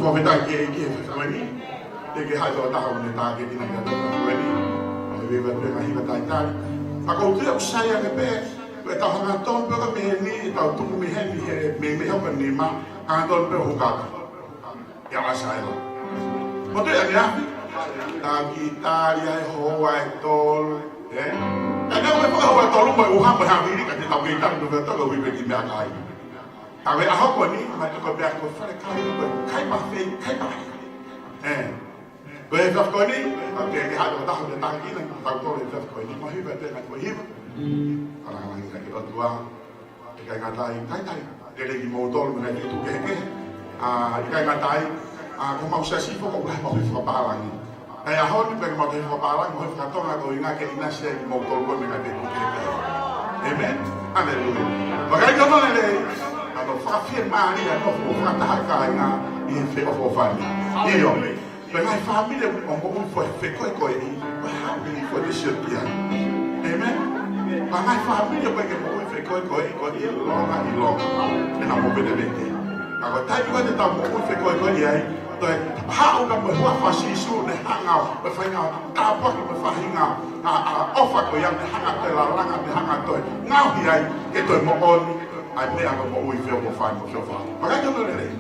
for me that gave money. They get high on the target in another money. We were doing a title. I go to say a bed, but I have a top of me, it took me handy here, maybe help a name, and don't know who got it. Yamasilo. What do you have? Italia, Hawaii, Toll, eh? And then we told my Muhammad Hamid and the American to the Togo with the Magai. I mean, I hope one my go back to Kaima Fay, Kaima. Eh? But if I've got it, okay, they had a thousand tanking and I've got it just going to him, but then I go him. And I'm like, the guy got dying, the motor when I get to get it. The guy got dying, come out, says he forgot for Balang. I hope you want to for Balang, who have got going like a say motor women at the Amen. Hallelujah. But I don't know, I'm a far money and of in favor of family. When my family on going for a fake we're happy for this year. Amen. But my family are going for a fake long and I'm over the day. I got time to go to fake how come we want to see soon the hang out, we find out, that pocket we find out, offer to young hang out, the hang out. Now here, get to my own, I may have a more we feel fine for so far. But I don't know the name.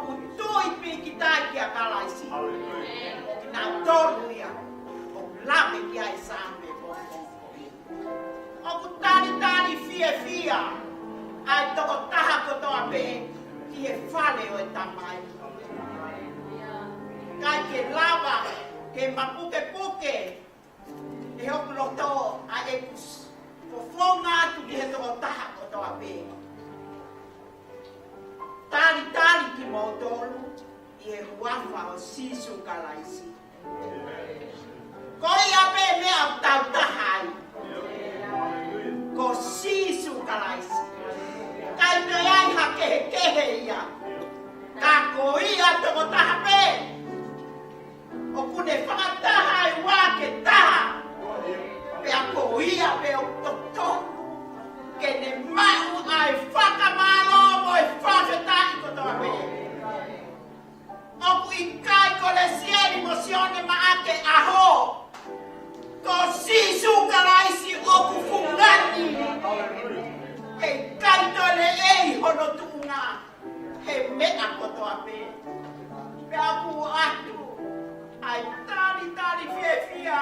ku tui piki tai kia kalaisi. Nā tōruia o lape kia e sambe bongo. O ku tari fia ai toko taha kotoa pe ki e whale o e tamai. Kai ke lava, ke mapuke, e hoku loto a e kus. Ko whonga atu ki he toko taha kotoa pe. Tari ki mautolu, i e huafa o sisu kalaisi. Koi ape mea au tau tahai. Ko sisu kalaisi. Kai te ai ha kehe ia. Ka ko ia toko taha pe. O kune whakataha e wā ke taha. Pea ko ia pe o totonu. Ke ne mau ai whakamalo mo e whawhetai kotoa pe. Oku i kai ko le sieni mosione ma ake aho. Ko sisu karaisi oku fungani. He kai to le ei hono tunga. He mea kotoa pe. Pe aku atu. Ai tari fia.